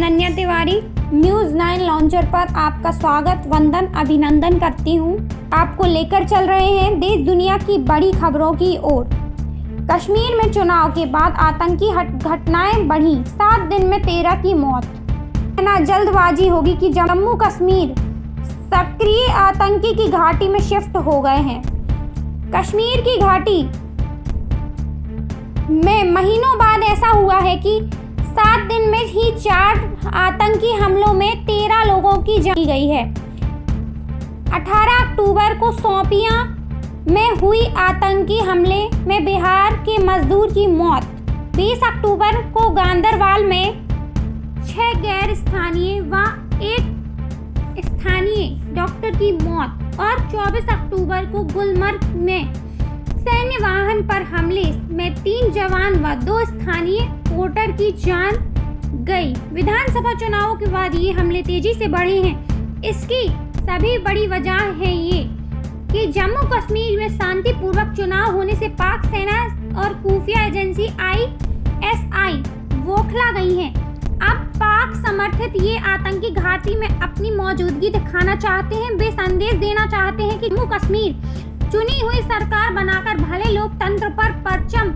Ananya Tiwari news 9 launcher पर आपका स्वागत वंदन अभिनंदन करती हूँ। आपको लेकर चल रहे हैं देश दुनिया की बड़ी खबरों की ओर। कश्मीर में चुनाव के बाद आतंकी घटनाएं बढ़ी, 7 दिन में 13 की मौत। ना जल्दबाजी होगी कि जम्मू कश्मीर सक्रिय आतंकी की घाटी में शिफ्ट हो गए हैं। कश्मीर की घाटी में महीनों बाद ऐसा हुआ है कि 7 दिन में ही 4 आतंकी हमलों में 13 लोगों की जान गई है। 18 अक्टूबर को शोपियां में हुई आतंकी हमले में बिहार के मजदूर की मौत। 20 अक्टूबर को गांदरबल में 6 गैर स्थानीय व 1 स्थानीय डॉक्टर की मौत और 24 अक्टूबर को गुलमर्ग में सैन्य वाहन पर हमले में 3 जवान व 2 स्थानीय वोटर की जान गई। विधानसभा चुनावों के बाद ये हमले तेजी से बढ़े हैं। इसकी सभी बड़ी वजह है ये कि जम्मू कश्मीर में शांतिपूर्वक चुनाव होने से पाक सेना और खुफिया एजेंसी ISI बौखला गई हैं। अब पाक समर्थित ये आतंकी घाटी में अपनी मौजूदगी दिखाना चाहते हैं। वे संदेश देना चाहते हैं कि जम्मू कश्मीर चुनी हुई सरकार बनाकर भले लोकतंत्र पर परचम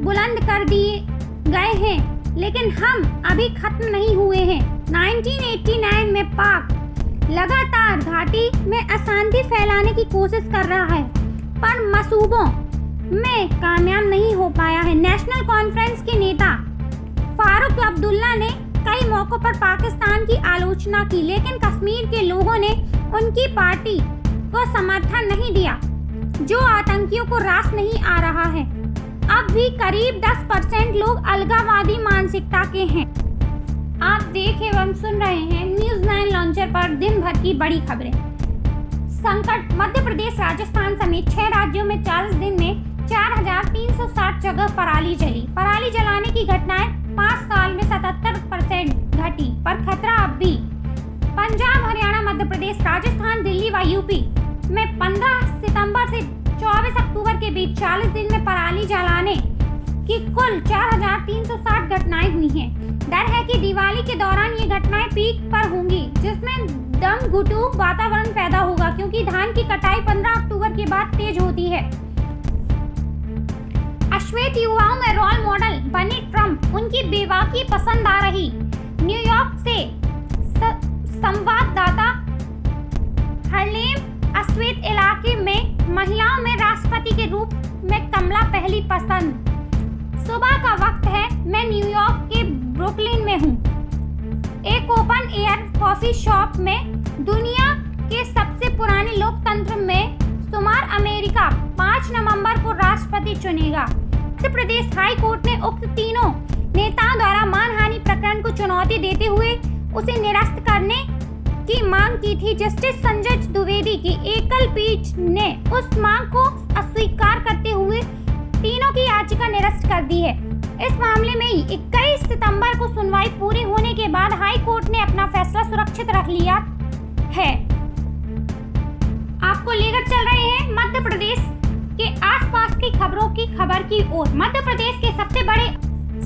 बुलंद कर दिए गए हैं, लेकिन हम अभी खत्म नहीं हुए हैं। 1989 में पाक लगातार घाटी में अशांति फैलाने की कोशिश कर रहा है, पर मंसूबों में कामयाब नहीं हो पाया है। नेशनल कॉन्फ्रेंस के नेता फारूक अब्दुल्ला ने कई मौकों पर पाकिस्तान की आलोचना की, लेकिन कश्मीर के लोगों ने उनकी पार्टी को समर्थन नहीं दिया, जो आतंकियों को रास नहीं आ रहा है। अब भी करीब 10% लोग अलगाववादी मानसिकता के हैं। आप देख एवं सुन रहे हैं न्यूज़ 9 लॉन्चर पर दिन भर की बड़ी खबरें। संकट मध्य प्रदेश, राजस्थान समेत 6 राज्यों में 40 दिन में 4360 जगह पराली जली। पराली जलाने की घटनाएं 5 साल में 77% घटी, पर खतरा अब भी। पंजाब, हरियाणा, मध्य प्रदेश, राजस्थान, दिल्ली व यूपी में 15 सितंबर से 24 अक्टूबर के बीच 40 दिन में पराली जलाने की कुल 4360 घटनाएं हुई हैं। डर है कि दिवाली के दौरान ये घटनाएं पीक पर होंगी, जिसमें दमघुटू वातावरण पैदा होगा, क्योंकि धान की कटाई 15 अक्टूबर के बाद तेज होती है। अश्वेत युवाओं में रोल मॉडल बनी ट्रंप, उनकी बेबाकी पसंद आ रही। न्यूयॉर्क से संवाददाता हरलेम अश्वेत इलाके में महिलाओं में राष्ट्रपति के रूप में कमला पहली पसंद। सुबह का वक्त है, मैं न्यूयॉर्क के ब्रुकलिन में हूँ। एक ओपन एयर कॉफी शॉप में दुनिया के सबसे पुराने लोकतंत्र में शुमार अमेरिका 5 नवंबर को राष्ट्रपति चुनेगा। मध्य प्रदेश हाई कोर्ट ने उक्त तीनों नेताओं द्वारा मानहानि प्रकरण को चुनौती देते हुए उसे निरस्त करने की मांग की थी। जस्टिस संजय द्विवेदी की एकल पीठ ने उस मांग को अस्वीकार करते हुए तीनों की याचिका निरस्त कर दी है। इस मामले में 21 सितंबर को सुनवाई पूरी होने के बाद हाई कोर्ट ने अपना फैसला सुरक्षित रख लिया है। आपको लेकर चल रहे हैं मध्य प्रदेश के आसपास की खबरों की खबर की ओर। मध्य प्रदेश के सबसे बड़े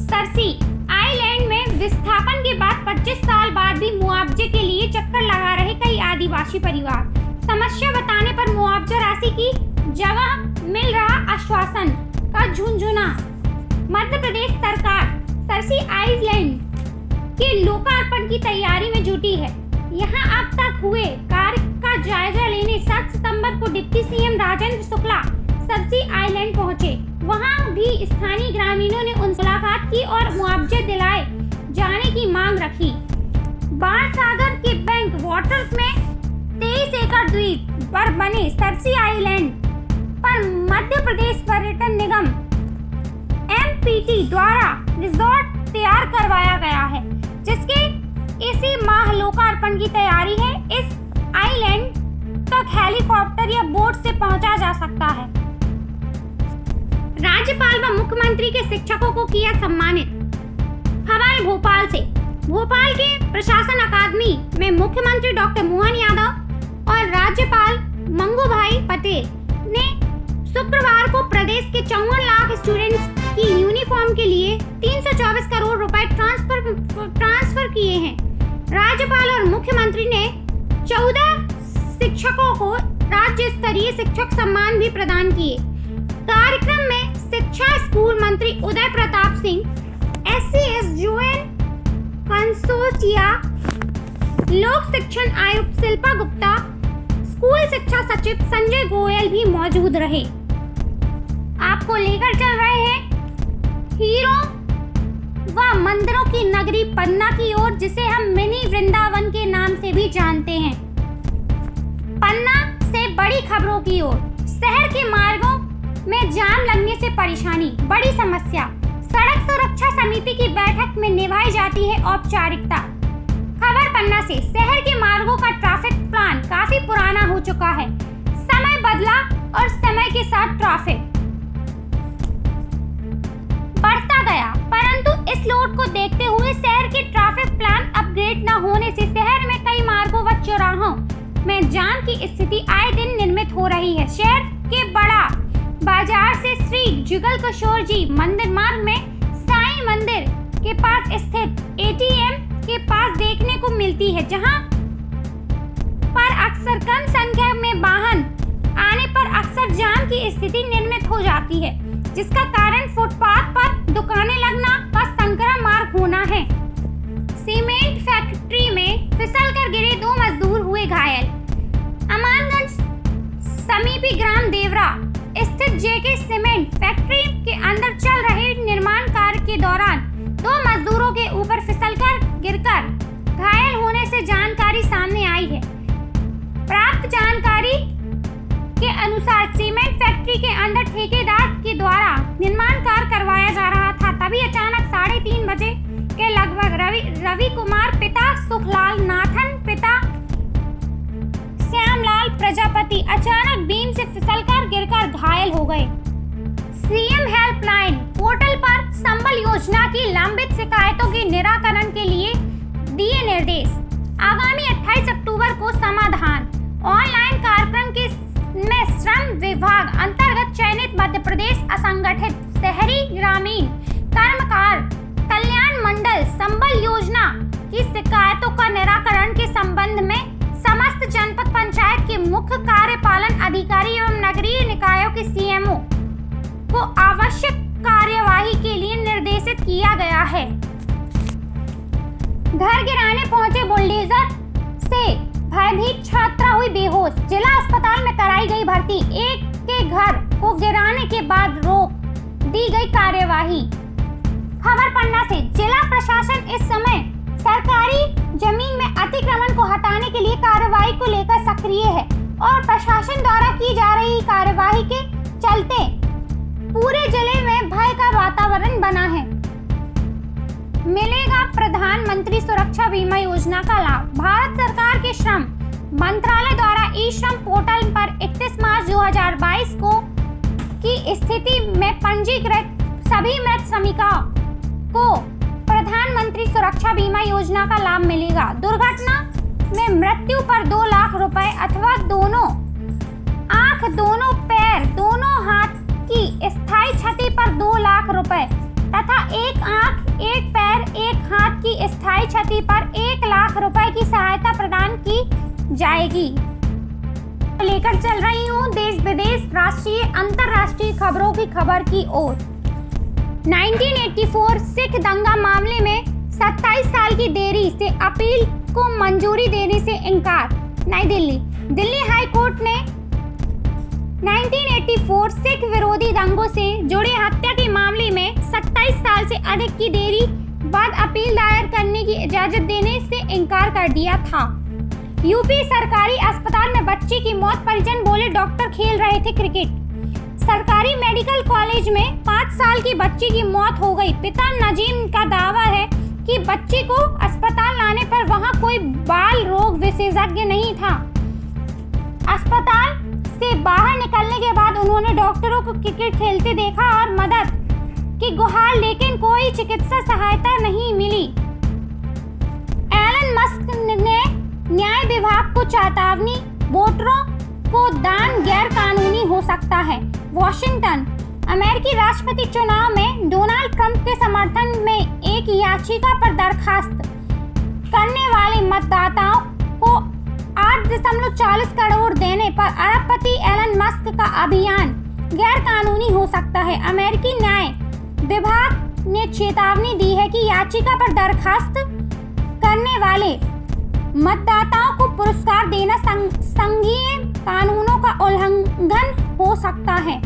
सरसी आइलैंड में विस्थापन के बाद 25 साल बाद भी मुआवजे के लिए चक्कर लगा रहे कई आदिवासी परिवार। समस्या बताने पर मुआवजा राशि की जगह मिल रहा आश्वासन का झुंझुना। मध्य प्रदेश सरकार सरसी आइलैंड के लोकार्पण की तैयारी में जुटी है। यहाँ अब तक हुए कार्य का जायजा लेने 7 सितंबर को deputy CM Rajendra Shukla Sarsi island पहुंचे। वहां भी स्थानीय ग्रामीणों ने उनसे मुलाकात की और मुआवजे दिलाए जाने की मांग रखी। बाणसागर के बैंक वाटर में 23 एकड़ द्वीप पर बने सरसी आइलैंड पर मध्य प्रदेश पर्यटन निगम MPT द्वारा रिजॉर्ट तैयार करवाया गया है, जिसके इसी माह लोकार्पण की तैयारी है। इस आइलैंड तक हेलीकॉप्टर या बोट से पहुंचा जा सकता है। राज्यपाल व मुख्यमंत्री के शिक्षकों को किया सम्मानित। खबर भोपाल से। भोपाल के प्रशासन अकादमी में मुख्यमंत्री डॉक्टर मोहन यादव और राज्यपाल मंगू भाई पटेल ने शुक्रवार को प्रदेश के 54 लाख स्टूडेंट्स की यूनिफॉर्म के लिए 324 करोड़ रुपए ट्रांसफर किए हैं। राज्यपाल और मुख्यमंत्री ने 14 शिक्षकों को राज्य स्तरीय शिक्षक सम्मान भी प्रदान किए। कार्यक्रम में शिक्षा स्कूल मंत्री Uday Pratap Singh, SCS UN consortia, लोक शिक्षण आयुक्त शिल्पा गुप्ता, स्कूल शिक्षा सचिव संजय गोयल भी मौजूद रहे। आपको लेकर चल रहे हैं हीरो व मंदिरों की नगरी पन्ना की ओर, जिसे हम मिनी वृंदावन के नाम से भी जानते हैं। पन्ना से बड़ी खबरों की ओर। शहर के मार्गों में जाम लगने से परेशानी, बड़ी समस्या। सड़क सुरक्षा समिति की बैठक में निभाई जाती है औपचारिकता। खबर पन्ना से। शहर के मार्गों का ट्रैफिक प्लान काफी पुराना हो चुका है। समय बदला और समय के साथ ट्रैफिक बढ़ता गया, परंतु इस लोड को देखते हुए शहर के ट्रैफिक प्लान अपग्रेड न होने से शहर में कई मार्गों व चौराहों में जाम की स्थिति आए दिन निर्मित हो रही है। शहर के बड़ा बाजार से श्री जुगल किशोर जी मंदिर मार्ग में साईं मंदिर के पास स्थित ATM के पास देखने को मिलती है, जहां पर अक्सर कम संख्या में वाहन आने पर अक्सर जाम की स्थिति निर्मित हो जाती है, जिसका कारण फुटपाथ पर दुकानें लगना व संक्रमण मार्ग होना है। सीमेंट फैक्ट्री में फिसलकर गिरे 2 मजदूर हुए घायल। अमानगंज समीपी ग्राम देवरा स्थित JK सीमेंट फैक्ट्री के अंदर चल रहे निर्माण कार्य के दौरान 2 मजदूरों के ऊपर फिसलकर गिरकर घायल होने से जानकारी सामने आई है। प्राप्त जानकारी के अनुसार सीमेंट फैक्ट्री के अंदर ठेकेदार के द्वारा निर्माण कार्य करवाया जा रहा था, तभी अचानक 3:30 बजे के लगभग रवि कुमार पिता सुखलाल नाथन पिता श्यामलाल प्रजापति अचानक बीम से फिसलकर गिरकर घायल हो गए। CM हेल्पलाइन पोर्टल पर संबल योजना की लंबित शिकायतों के निराकरण के लिए दिए निर्देश। आगामी 28 अक्टूबर को समाधान। ऑनलाइन कार्यक्रम में श्रम विभाग अंतर्गत चयनित मध्य प्रदेश असंगठित शहरी ग्रामीण कर्मकार कल्याण मंडल संबल योजना की शिकायतों का निराकरण के संबंध में समस्त जनपद पंचायत के मुख्य कार्यपालन अधिकारी एवं नगरीय निकायों के CMO को आवश्यक कार्यवाही के लिए निर्देशित किया गया है। घर गिराने पहुंचे बुलडोजर से भयभीत छात्रा हुई बेहोश, जिला अस्पताल में कराई गई भर्ती। एक के घर को गिराने के बाद रोक दी गई कार्यवाही। खबर पन्ना से। जिला प्रशासन इस समय सरकारी जमीन में अतिक्रमण को हटाने के लिए कार्रवाई को लेकर सक्रिय है और प्रशासन द्वारा की जा रही कार्यवाही के चलते पूरे जिले में भय का वातावरण बना है। मिलेगा प्रधानमंत्री सुरक्षा बीमा योजना का लाभ। भारत सरकार के श्रम मंत्रालय द्वारा ई-श्रम पोर्टल पर 31 मार्च 2022 को की स्थिति में पंजीकृत सभी मृत श्रमिकों को प्रधानमंत्री सुरक्षा बीमा योजना का लाभ मिलेगा। दुर्घटना में मृत्यु पर 2 लाख रुपए अथवा दोनों आंख, दोनों पैर, दोनों हाथ की स्थायी क्षति पर 2 लाख रुपए तथा एक आंख, एक पैर, एक हाथ की स्थायी क्षति पर 1 लाख रुपए की सहायता प्रदान की जाएगी। लेकर चल रही हूँ देश विदेश, राष्ट्रीय अंतर्राष्ट्रीय खबरों की खबर की ओर। 1984 सिख दंगा मामले में 27 साल की देरी से अपील को मंजूरी देने से इनकार। नई दिल्ली। दिल्ली हाई कोर्ट ने 1984 सिख विरोधी दंगों से जुड़े हत्या के मामले में 27 साल से अधिक की देरी बाद अपील दायर करने की इजाजत देने से इनकार कर दिया था। यूपी सरकारी अस्पताल में बच्चे की मौत, परिजन बोले डॉक्टर खेल रहे थे क्रिकेट। सरकारी मेडिकल कॉलेज में 5 साल की बच्ची की मौत हो गई। पिता नजीम का दावा है कि बच्चे को अस्पताल लाने पर वहां कोई बाल रोग विशेषज्ञ नहीं था। अस्पताल से बाहर निकलने के बाद उन्होंने डॉक्टरों को क्रिकेट खेलते देखा और मदद की गुहार, लेकिन कोई चिकित्सा सहायता नहीं मिली। एलन मस्क ने न्याय विभाग को चेतावनी, वोटरों को दान गैर कानूनी हो सकता है। वॉशिंगटन। अमेरिकी राष्ट्रपति चुनाव में डोनाल्ड ट्रंप के समर्थन में एक याचिका पर दरखास्त। करने वाले मतदाताओं को 8.40 करोड़ देने पर अरबपति एलन मस्क का अभियान गैर कानूनी हो सकता है। अमेरिकी न्याय विभाग ने चेतावनी दी है कि याचिका पर दरखास्त करने वाले मतदाताओं को पुरस्कार देना संघीय कानूनों का उल्लंघन हो सकता है।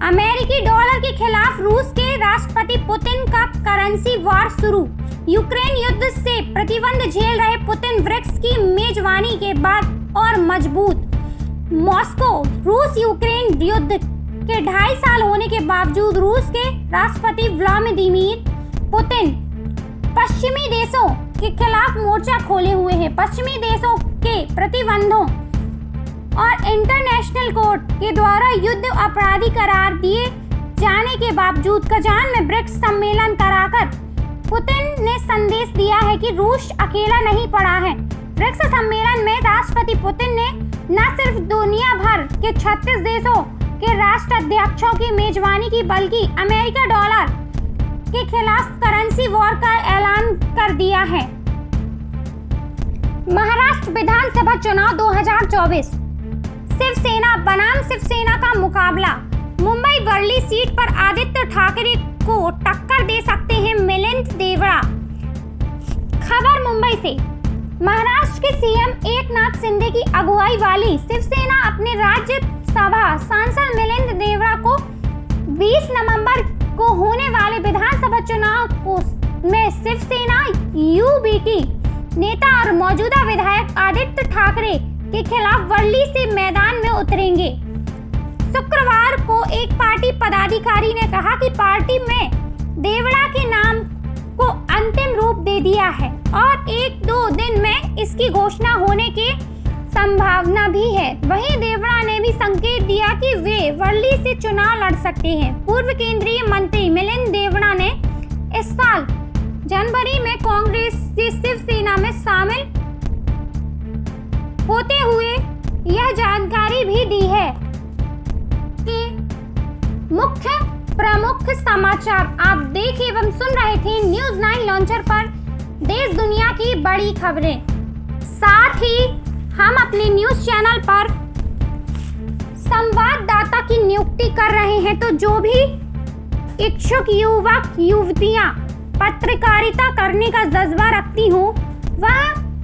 अमेरिकी डॉलर के खिलाफ रूस के राष्ट्रपति पुतिन का करेंसी वॉर शुरू। यूक्रेन युद्ध से प्रतिबंध झेल रहे पुतिन ब्रिक्स की मेजबानी के बाद और मजबूत। मॉस्को। रूस यूक्रेन युद्ध के 2.5 साल होने के बावजूद रूस के राष्ट्रपति व्लादिमीर पुतिन पश्चिमी देशों के खिलाफ मोर्चा खोले हुए हैं। पश्चिमी देशों के प्रतिबंधों और इंटरनेशनल कोर्ट के द्वारा युद्ध अपराधी करार दिए जाने के बावजूद कजान में ब्रिक्स सम्मेलन कराकर पुतिन ने संदेश दिया है कि रूस अकेला नहीं पड़ा है। ब्रिक्स सम्मेलन में राष्ट्रपति पुतिन ने न सिर्फ दुनिया भर के 36 देशों के राष्ट्राध्यक्षों की मेजबानी की बल्कि अमेरिका डॉलर के खिलाफ करेंसी वॉर का ऐलान कर दिया है। महाराष्ट्र विधानसभा चुनाव 2024। शिवसेना बनाम शिवसेना का मुकाबला। मुंबई वर्ली सीट पर आदित्य ठाकरे को टक्कर दे सकते हैं मिलिंद देवड़ा। खबर मुंबई से। महाराष्ट्र के सीएम एकनाथ शिंदे की अगुवाई वाली शिवसेना अपने राज्यसभा सांसद मिलिंद देवड़ा को 20 नवंबर को होने वाले विधानसभा चुनाव में शिवसेना यूबीटी नेता और मौजूदा विधायक आदित्य ठाकरे के खिलाफ वर्ली से मैदान में उतरेंगे। शुक्रवार को एक पार्टी पदाधिकारी ने कहा कि पार्टी में देवड़ा के नाम को अंतिम रूप दे दिया है और 1-2 दिन में इसकी घोषणा होने की संभावना भी है। वहीं देवड़ा ने भी संकेत दिया कि वे वर्ली से चुनाव लड़ सकते हैं। पूर्व केंद्रीय मंत्री मिलिंद देवड़ा ने इस साल जनवरी में कांग्रेस से शिवसेना में शामिल होते हुए यह जानकारी भी दी है। कि मुख्य प्रमुख समाचार आप देख एवं सुन रहे थे न्यूज़ 9 लॉन्चर पर देश दुनिया की बड़ी खबरें। साथ ही हम अपने न्यूज़ चैनल पर संवाददाता की नियुक्ति कर रहे हैं, तो जो भी इच्छुक युवक युवतियां पत्रकारिता करने का जज्बा रखती हूँ वह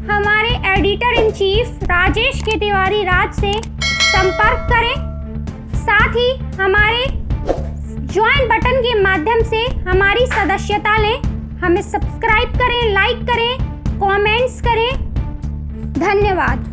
हमारे एडिटर इन चीफ राजेश के तिवारी राज से संपर्क करें। साथ ही हमारे ज्वाइन बटन के माध्यम से हमारी सदस्यता लें। हमें सब्सक्राइब करें, लाइक करें, कमेंट्स करें। धन्यवाद।